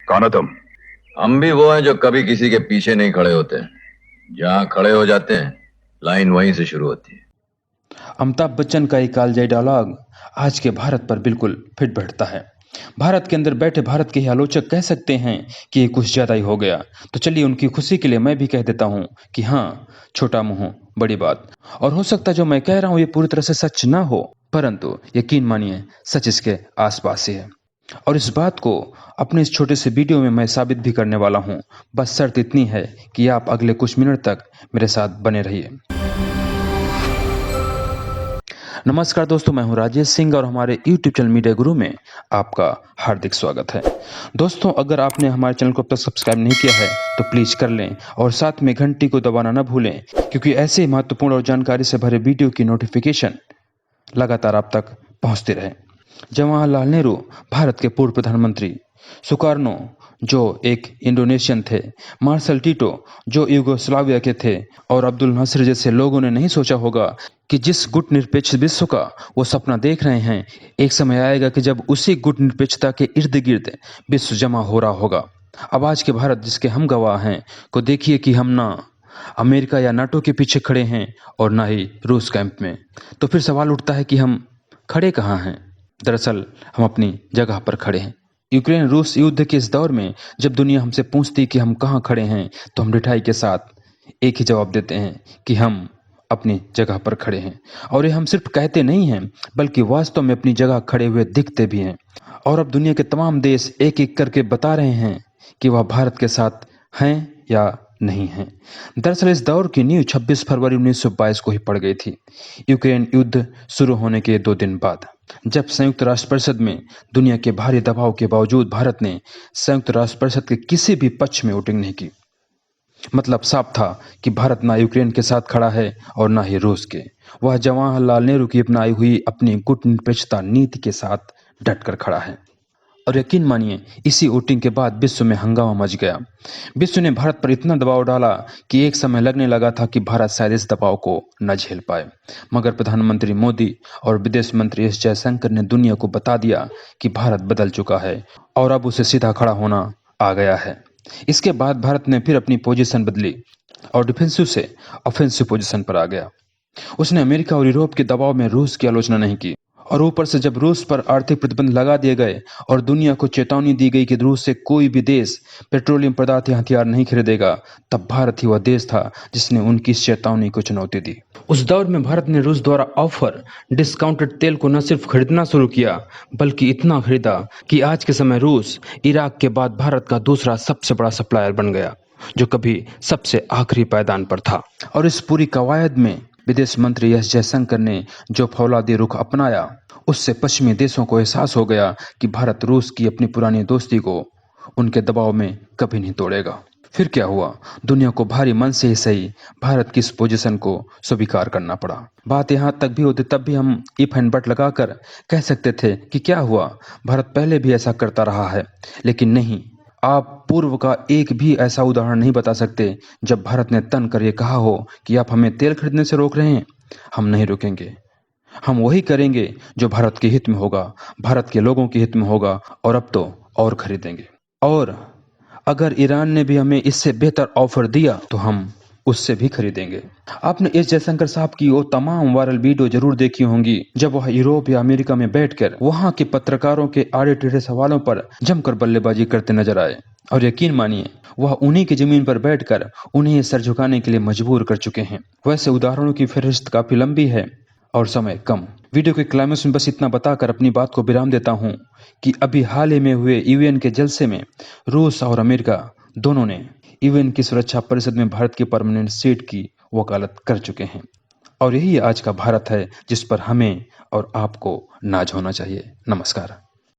कौन हो तुम? हम भी वो हैं जो कभी किसी के पीछे नहीं खड़े होते। जहां खड़े हो जाते हैं, लाइन वहीं से शुरू होती है। अमिताभ बच्चन का एक कालजयी डायलॉग आज के भारत पर बिल्कुल फिट बैठता है। भारत के अंदर बैठे भारत के ही आलोचक कह सकते हैं कि ये कुछ ज्यादा ही हो गया। तो चलिए उनकी खुशी के लिए मैं भी कह देता हूँ कि हाँ, छोटा मुंह बड़ी बात। और हो सकता है जो मैं कह रहा हूँ ये पूरी तरह से सच ना हो, परंतु यकीन मानिए सच इसके आसपास ही है। और इस बात को अपने इस छोटे से वीडियो में मैं साबित भी करने वाला हूँ। बस शर्त इतनी है कि आप अगले कुछ मिनट तक मेरे साथ बने रहिए। नमस्कार दोस्तों, मैं हूं राजेश सिंह और हमारे YouTube चैनल मीडिया गुरु में आपका हार्दिक स्वागत है। दोस्तों, अगर आपने हमारे चैनल को अब तक सब्सक्राइब नहीं किया है तो प्लीज कर लें और साथ में घंटी को दबाना न भूलें, क्योंकि ऐसे ही महत्वपूर्ण और जानकारी से भरे वीडियो की नोटिफिकेशन लगातार आप तक पहुंचती रहे। जवाहरलाल नेहरू भारत के पूर्व प्रधानमंत्री, सुकार्नो जो एक इंडोनेशियन थे, मार्शल टीटो जो यूगोस्लाविया के थे, और अब्दुल नसर जैसे लोगों ने नहीं सोचा होगा कि जिस गुट निरपेक्ष विश्व का वो सपना देख रहे हैं, एक समय आएगा कि जब उसी गुट निरपेक्षता के इर्द गिर्द विश्व जमा हो रहा होगा। अब आज के भारत जिसके हम गवाह हैं को देखिए कि हम ना अमेरिका या नाटो के पीछे खड़े हैं और ना ही रूस कैंप में। तो फिर सवाल उठता है कि हम खड़े कहाँ हैं? दरअसल हम अपनी जगह पर खड़े हैं। यूक्रेन रूस युद्ध के इस दौर में जब दुनिया हमसे पूछती कि हम कहाँ खड़े हैं, तो हम ढिठाई के साथ एक ही जवाब देते हैं कि हम अपनी जगह पर खड़े हैं। और ये हम सिर्फ कहते नहीं हैं, बल्कि वास्तव में अपनी जगह खड़े हुए दिखते भी हैं। और अब दुनिया के तमाम देश एक एक करके बता रहे हैं कि वह भारत के साथ हैं या नहीं हैं। दरअसल इस दौर की नींव 26 फरवरी 1922 को ही पड़ गई थी, यूक्रेन युद्ध शुरू होने के 2 दिन बाद, जब संयुक्त राष्ट्र परिषद में दुनिया के भारी दबाव के बावजूद भारत ने संयुक्त राष्ट्र परिषद के किसी भी पक्ष में वोटिंग नहीं की। मतलब साफ था कि भारत ना यूक्रेन के साथ खड़ा है और ना ही रूस के। वह जवाहरलाल नेहरू की अपनाई हुई अपनी गुटनिरपेक्षता नीति के साथ डटकर खड़ा है। और यकीन मानिए इसी वोटिंग के बाद विश्व में हंगामा मच गया। विश्व ने भारत पर इतना दबाव डाला कि एक समय लगने लगा था कि भारत शायद इस दबाव को न झेल पाए। मगर प्रधानमंत्री मोदी और विदेश मंत्री एस जयशंकर ने दुनिया को बता दिया कि भारत बदल चुका है और अब उसे सीधा खड़ा होना आ गया है। इसके बाद भारत ने फिर अपनी पोजीशन बदली और डिफेंसिव से ऑफेंसिव पोजीशन पर आ गया। उसने अमेरिका और यूरोप के दबाव में रूस की आलोचना नहीं की, और ऊपर से जब रूस पर आर्थिक प्रतिबंध लगा दिए गए और दुनिया को चेतावनी दी गई कि रूस से कोई भी देश पेट्रोलियम पदार्थ या हथियार नहीं खरीदेगा, तब भारत ही वह देश था जिसने उनकी इस चेतावनी को चुनौती दी। उस दौर में भारत ने रूस द्वारा ऑफर डिस्काउंटेड तेल को न सिर्फ खरीदना शुरू किया, बल्कि इतना खरीदा कि आज के समय रूस इराक के बाद भारत का दूसरा सबसे बड़ा सप्लायर बन गया, जो कभी सबसे आखिरी पायदान पर था। और इस पूरी कवायद में विदेश मंत्री एस जयशंकर ने जो फौलादी रुख अपनाया, उससे पश्चिमी देशों को एहसास हो गया कि भारत रूस की अपनी पुरानी दोस्ती को उनके दबाव में कभी नहीं तोड़ेगा। फिर क्या हुआ? दुनिया को भारी मन से ही सही भारत की इस पोजीशन को स्वीकार करना पड़ा। बात यहाँ तक भी होती तब भी हम इफ एंड बट लगाकर कह सकते थे कि क्या हुआ, भारत पहले भी ऐसा करता रहा है। लेकिन नहीं, आप पूर्व का एक भी ऐसा उदाहरण नहीं बता सकते जब भारत ने तन कर ये कहा हो कि आप हमें तेल खरीदने से रोक रहे हैं। हम नहीं रुकेंगे, हम वही करेंगे जो भारत के हित में होगा, भारत के लोगों के हित में होगा, और अब तो और खरीदेंगे। और अगर ईरान ने भी हमें इससे बेहतर ऑफर दिया तो हम उससे भी खरीदेंगे। आपने एस जयशंकर साहब की वो तमाम वायरल वीडियो जरूर देखी होंगी जब वह यूरोप या अमेरिका में बैठकर वहां के पत्रकारों के आड़े टेढ़े सवालों पर जमकर बल्लेबाजी करते नजर आए। और यकीन मानिए वह उन्हीं की जमीन पर बैठकर उन्हें सर झुकाने के लिए मजबूर कर चुके हैं। वैसे उदाहरणों की फहरिस्त काफी लंबी है और समय कम। वीडियो के क्लाइमेक्स में बस इतना बताकर अपनी बात को विराम देता हूं कि अभी हाल ही में हुए यूएन के जलसे में रूस और अमेरिका दोनों ने यूएन की सुरक्षा परिषद में भारत की परमानेंट सीट की वकालत कर चुके हैं। और यही आज का भारत है जिस पर हमें और आपको नाज होना चाहिए। नमस्कार।